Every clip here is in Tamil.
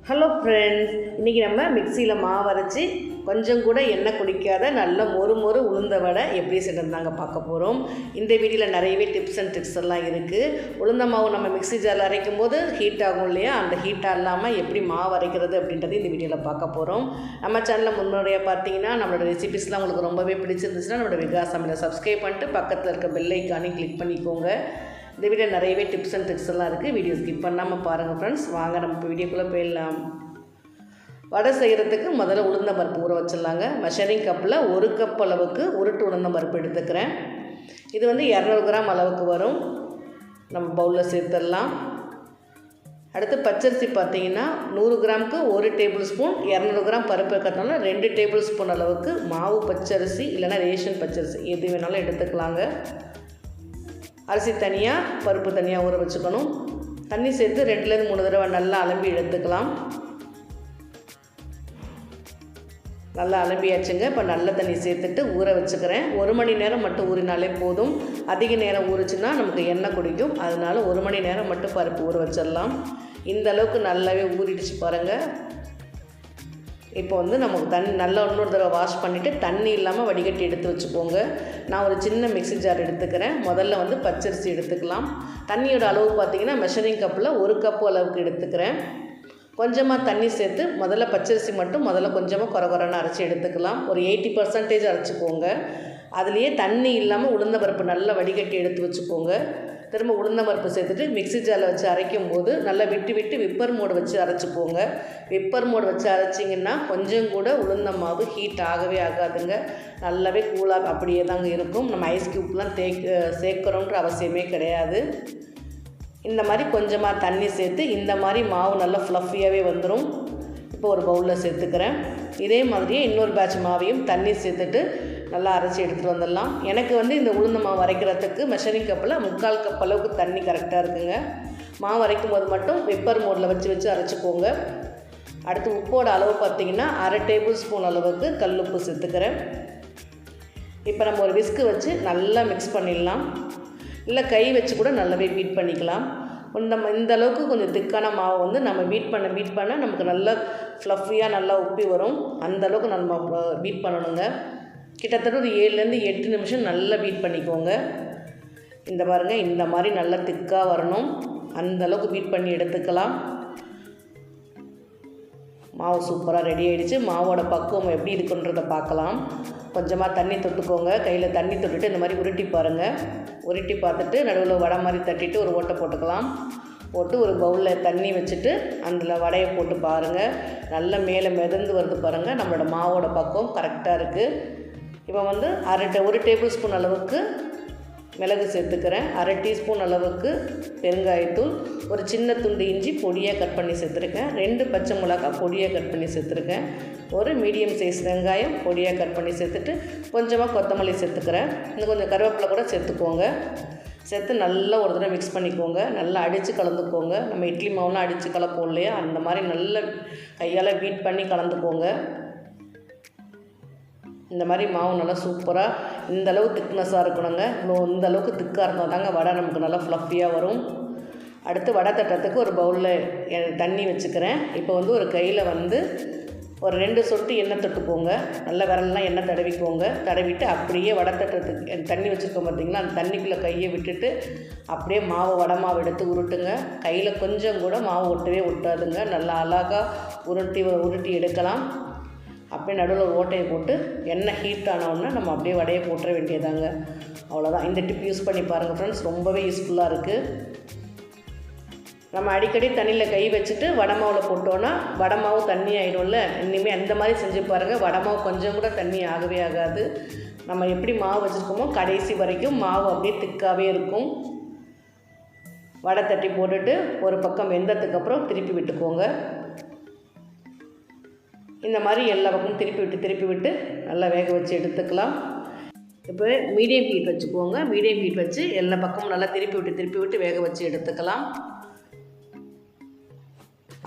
ஹலோ ஃப்ரெண்ட்ஸ், இன்றைக்கி நம்ம மிக்சியில் மாவு அரைச்சி கொஞ்சம் கூட எண்ணெய் குடிக்காத நல்ல மொறு மொறு உளுந்த வடை எப்படி செய்யறதுதாங்க பார்க்க போகிறோம். இந்த வீடியோவில் நிறையவே டிப்ஸ் அண்ட் ட்ரிக்ஸ் எல்லாம் இருக்குது. உளுந்த மாவு நம்ம மிக்சி ஜாரில் அரைக்கும் போது ஹீட் ஆகும் இல்லையா, அந்த ஹீட்டாக இல்லாமல் எப்படி மாவு அரைக்கிறது அப்படின்றது இந்த வீடியோவில் பார்க்க போகிறோம். நம்ம சேனலில் முன்னுரையாக பார்த்தீங்கன்னா நம்மளோட ரெசிபிஸ்லாம் உங்களுக்கு ரொம்பவே பிடிச்சிருந்துச்சுன்னா நம்மளோட விகா சமையலை சப்ஸ்கிரைப் பண்ணிட்டு பக்கத்தில் இருக்க பெல் ஐக்கானையும் கிளிக் பண்ணிக்கோங்க. இந்த வீடியோ நிறையவே டிப்ஸ் அண்ட் ட்ரிக்ஸ் எல்லாம் இருக்குது. வீடியோ ஸ்கிப் பண்ணாமல் பாருங்கள் ஃப்ரெண்ட்ஸ். வாங்க நம்ம இப்போ வீடியோக்குள்ளே போயிடலாம். வடை செய்கிறதுக்கு முதல்ல உளுந்தம் பருப்பு ஊற வச்சிடலாங்க. மெஷரிங் கப்பில் 1 கப் அளவுக்கு உருட்டு உளுந்தம் பருப்பு எடுத்துக்கிறேன். இது 200 கிராம் அளவுக்கு வரும். நம்ம பவுலில் சேர்த்துடலாம். அடுத்து பச்சரிசி பார்த்திங்கன்னா 100 கிராமுக்கு 1 டேபிள் ஸ்பூன், 200 கிராம் பருப்பு இருக்கிறதுனால 2 டேபிள் ஸ்பூன் அளவுக்கு மாவு பச்சரிசி இல்லைனா ரேஷன் பச்சரிசி எது வேணாலும் எடுத்துக்கலாங்க. அரிசி தனியாக பருப்பு தனியாக ஊற வச்சுக்கணும். தண்ணி சேர்த்து 2லேருந்து 3 தடவை நல்லா அலம்பி எடுத்துக்கலாம். நல்லா அலம்பியாச்சுங்க. இப்போ நல்ல தண்ணி சேர்த்துட்டு ஊற வச்சுக்கிறேன். 1 மணி நேரம் மட்டும் ஊறினாலே போதும். அதிக நேரம் ஊறிச்சுன்னா நமக்கு எண்ணெய் குடிக்கும். அதனால 1 மணி நேரம் மட்டும் பருப்பு ஊற வச்சிடலாம். இந்த அளவுக்கு நல்லாவே ஊறிடுச்சு பாருங்கள். இப்போ நமக்கு நல்லா இன்னொரு தடவை வாஷ் பண்ணிவிட்டு தண்ணி இல்லாமல் வடிகட்டி எடுத்து வச்சுக்கோங்க. நான் ஒரு சின்ன மிக்ஸி ஜார் எடுத்துக்கிறேன். முதல்ல பச்சரிசி எடுத்துக்கலாம். தண்ணியோட அளவு பார்த்திங்கன்னா மெஷரிங் கப்பில் 1 கப்பு அளவுக்கு எடுத்துக்கிறேன். கொஞ்சமாக தண்ணி சேர்த்து முதல்ல பச்சரிசி மட்டும் கொஞ்சமாக குறைன்னு அரைச்சி எடுத்துக்கலாம். ஒரு 80% அரைச்சிக்கோங்க. அதுலேயே தண்ணி இல்லாமல் உளுந்த பருப்பு நல்லா வடிகட்டி எடுத்து வச்சுக்கோங்க. திரும்ப உளுந்த பருப்பு சேர்த்துட்டு மிக்ஸி ஜாரில் வச்சு அரைக்கும் போது நல்லா விட்டு விட்டு விப்பர் மோடு வச்சு அரைச்சிக்கோங்க. விப்பர் மோடு வச்சு அரைச்சிங்கன்னா கொஞ்சம் கூட உளுந்த மாவு ஹீட் ஆகவே ஆகாதுங்க. நல்லாவே கூலாக அப்படியே தாங்க இருக்கும். நம்ம ஐஸ் க்யூப்லாம் சேர்க்குறோன்ற அவசியமே கிடையாது. இந்த மாதிரி கொஞ்சமாக தண்ணி சேர்த்து இந்த மாதிரி மாவு நல்லா ஃப்ளஃபியாகவே வந்துடும். இப்போ ஒரு பவுலில் சேர்த்துக்கிறேன். இதே மாதிரியே இன்னொரு பேட்ச் மாவையும் தண்ணி சேர்த்துட்டு நல்லா அரைச்சி எடுத்துகிட்டு வந்துடலாம். எனக்கு இந்த உளுந்த மாவு அரைக்கிறதுக்கு மெஷரிங் கப்பில் 3/4 கப் அளவுக்கு தண்ணி கரெக்டாக இருக்குங்க. மாவு அரைக்கும் போது மட்டும் விப்பர் மோடில் வச்சு அரைச்சிக்கோங்க. அடுத்து உப்போட அளவு பார்த்திங்கன்னா 1/2 டேபிள் ஸ்பூன் அளவுக்கு கல் உப்பு சேர்த்துக்கிறேன். இப்போ நம்ம ஒரு விஸ்கு வச்சு நல்லா மிக்ஸ் பண்ணிடலாம். இல்லை கை வச்சு கூட நல்லாவே பீட் பண்ணிக்கலாம். இந்த அளவுக்கு கொஞ்சம் திக்கான மாவு நம்ம பீட் பண்ண நமக்கு நல்லா ஃப்ளஃபியாக நல்லா உப்பி வரும். அந்தளவுக்கு நம்ம பீட் பண்ணணுங்க. கிட்டத்தட்ட ஒரு 7லேருந்து 8 நிமிஷம் நல்லா பீட் பண்ணிக்கோங்க. இந்த பாருங்கள், இந்த மாதிரி நல்லா திக்காக வரணும். அந்தளவுக்கு பீட் பண்ணி எடுத்துக்கலாம். மாவு சூப்பராக ரெடி ஆகிடுச்சு. மாவோட பக்குவம் எப்படி இருக்குன்றதை பார்க்கலாம். கொஞ்சமாக தண்ணி தொட்டுக்கோங்க. கையில் தண்ணி தொட்டுட்டு இந்த மாதிரி உருட்டி பாருங்கள். உருட்டி பார்த்துட்டு நடுவில் வடை மாதிரி தட்டிட்டு ஒரு ஓட்டை போட்டுக்கலாம். போட்டு ஒரு பவுலில் தண்ணி வச்சுட்டு அதில் வடையை போட்டு பாருங்கள். நல்லா மேலே மிதந்து வருது பாருங்கள். நம்மளோட மாவோட பக்குவம் கரெக்டாக இருக்குது. இப்போ 1 டேபிள் ஸ்பூன் அளவுக்கு மிளகு சேர்த்துக்கிறேன். 1/2 டீஸ்பூன் அளவுக்கு பெருங்காயத்தூள், ஒரு சின்ன துண்டு இஞ்சி பொடியாக கட் பண்ணி சேர்த்துருக்கேன். 2 பச்சை மிளகாய் பொடியாக கட் பண்ணி சேர்த்துருக்கேன். ஒரு மீடியம் சைஸ் வெங்காயம் பொடியாக கட் பண்ணி சேர்த்துட்டு கொஞ்சமாக கொத்தமல்லி சேர்த்துக்கிறேன். இன்னும் கொஞ்சம் கருவேப்பிலை கூட சேர்த்துக்கோங்க. சேர்த்து நல்லா ஒரு தடவை மிக்ஸ் பண்ணிக்கோங்க. நல்லா அடித்து கலந்துக்கோங்க. நம்ம இட்லி மாவுலாம் அடித்து கலப்போம் இல்லையா, அந்த மாதிரி நல்லா கையால் பீட் பண்ணி கலந்துக்கோங்க. இந்த மாதிரி மாவு நல்லா சூப்பராக இந்தளவு திக்னஸாக இருக்கணுங்க. இந்த அளவுக்கு திக்காக இருந்தால் தாங்க வடை நமக்கு நல்லா ஃப்ளஃபியாக வரும். அடுத்து வடை தட்டுறதுக்கு ஒரு பவுலில் தண்ணி வச்சுக்கிறேன். இப்போ ஒரு கையில் ஒரு 2 சொட்டு எண்ணெய் தொட்டுக்கோங்க. நல்லா விரல்லாம் எண்ணெய் தடவிக்கோங்க. தடவிட்டு அப்படியே வடை தட்டுறதுக்கு தண்ணி வச்சுருக்கோம் பார்த்திங்களா, அந்த தண்ணிக்குள்ளே கையை விட்டுட்டு அப்படியே வடை மாவு எடுத்து உருட்டுங்க. கையில் கொஞ்சம் கூட மாவு ஒட்டவே ஒட்டாதுங்க. நல்லா அழகாக உருட்டி எடுக்கலாம். அப்படியே நடுவில் ஒரு ஓட்டையை போட்டு எண்ணெய் ஹீட் ஆனவுடனே நம்ம அப்படியே வடையை போட்டுற வேண்டியதாங்க. அவ்வளோதான். இந்த டிப் யூஸ் பண்ணி பாருங்கள் ஃப்ரெண்ட்ஸ். ரொம்பவே யூஸ்ஃபுல்லாக இருக்குது. நம்ம அடிக்கடி தண்ணியில் கை வச்சுட்டு வடை மாவில் போட்டோன்னா வடை மாவு தண்ணி ஆகிடும்ல. இனிமேல் அந்த மாதிரி செஞ்சு பாருங்கள். வடை மாவு கொஞ்சம் கூட தண்ணி ஆகவே ஆகாது. நம்ம எப்படி மாவு வச்சுருக்கோமோ கடைசி வரைக்கும் மாவு அப்படியே திக்காகவே இருக்கும். வடை தட்டி போட்டுட்டு ஒரு பக்கம் வெந்ததுக்கு அப்புறம் திருப்பி விட்டுக்கோங்க. இந்த மாதிரி எல்லா பக்கமும் திருப்பி விட்டு நல்லா வேக வச்சு எடுத்துக்கலாம். இப்போ மீடியம் ஹீட் வச்சுக்கோங்க. மீடியம் ஹீட் வச்சு எல்லா பக்கமும் நல்லா திருப்பி விட்டு வேக வச்சு எடுத்துக்கலாம்.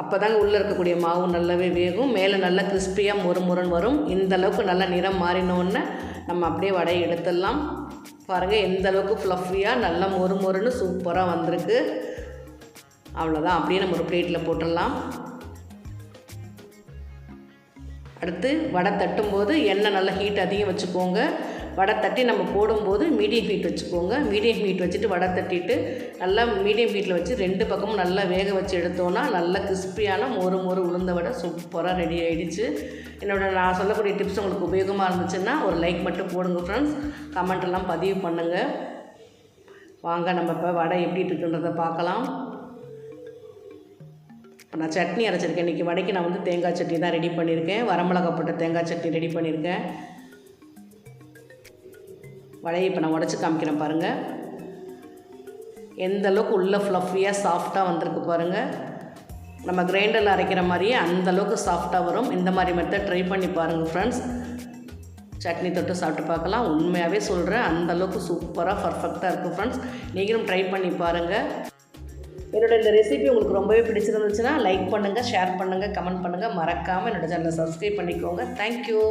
அப்போ தாங்க உள்ளே இருக்கக்கூடிய மாவு நல்லாவே வேகும். மேலே நல்லா கிறிஸ்பியாக மொறுன்னு வரும். இந்த அளவுக்கு நல்லா நிறம் மாறினோடனே நம்ம அப்படியே வடையை எடுத்துடலாம். பாருங்கள் எந்த அளவுக்கு ஃப்ளஃபியாக நல்லா மொறுன்னு சூப்பராக வந்திருக்கு. அவ்வளோதான். அப்படியே நம்ம ஒரு பிளேட்டில் போட்டுடலாம். அடுத்து வடை தட்டும்போது எண்ணெய் நல்லா ஹீட் அதிகம் வச்சுக்கோங்க. வடை தட்டி நம்ம போடும்போது மீடியம் ஹீட் வச்சுக்கோங்க. மீடியம் ஹீட் வச்சுட்டு வடை தட்டிட்டு நல்லா மீடியம் ஹீட்டில் வச்சு 2 பக்கமும் நல்லா வேக வச்சு எடுத்தோன்னா நல்லா கிறிஸ்பியான மொறு மொறு உளுந்த வடை சூப்பராக ரெடி ஆகிடுச்சு. நான் சொல்லக்கூடிய டிப்ஸ் உங்களுக்கு உபயோகமாக இருந்துச்சுன்னா ஒரு லைக் மட்டும் போடுங்க ஃப்ரெண்ட்ஸ். கமெண்ட்டெல்லாம் பதிவு பண்ணுங்கள். வாங்க நம்ம இப்போ வடை எப்படி இருக்குன்றதை பார்க்கலாம். இப்போ நான் சட்னி அரைச்சிருக்கேன். இன்றைக்கி வடைக்கு நான் வந்து தேங்காய் சட்னி தான் ரெடி பண்ணியிருக்கேன். வரமிளகா போட்ட தேங்காய் சட்னி ரெடி பண்ணியிருக்கேன். வடையை இப்போ நான் உடச்சி காமிக்கிறேன் பாருங்கள். எந்த அளவுக்கு உள்ளே ஃப்ளஃபியாக சாஃப்டாக வந்திருக்கு பாருங்கள். நம்ம கிரைண்டரில் அரைக்கிற மாதிரியே அந்தளவுக்கு சாஃப்டாக வரும். இந்த மாதிரி மெத்தட் ட்ரை பண்ணி பாருங்கள் ஃப்ரெண்ட்ஸ். சட்னி தொட்டு சாப்பிட்டு பார்க்கலாம். உண்மையாகவே சொல்கிறேன், அந்தளவுக்கு சூப்பராக பர்ஃபெக்டாக இருக்கும் ஃப்ரெண்ட்ஸ். நீங்களும் ட்ரை பண்ணி பாருங்கள். என்னோடய இந்த ரெசிபி உங்களுக்கு ரொம்பவே பிடிச்சிருந்துச்சுன்னா லைக் பண்ணுங்கள், ஷேர் பண்ணுங்கள், கமெண்ட் பண்ணுங்கள். மறக்காமல் என்னோடய சேனலை சப்ஸ்கிரைப் பண்ணிக்கோங்க. தேங்க்யூ.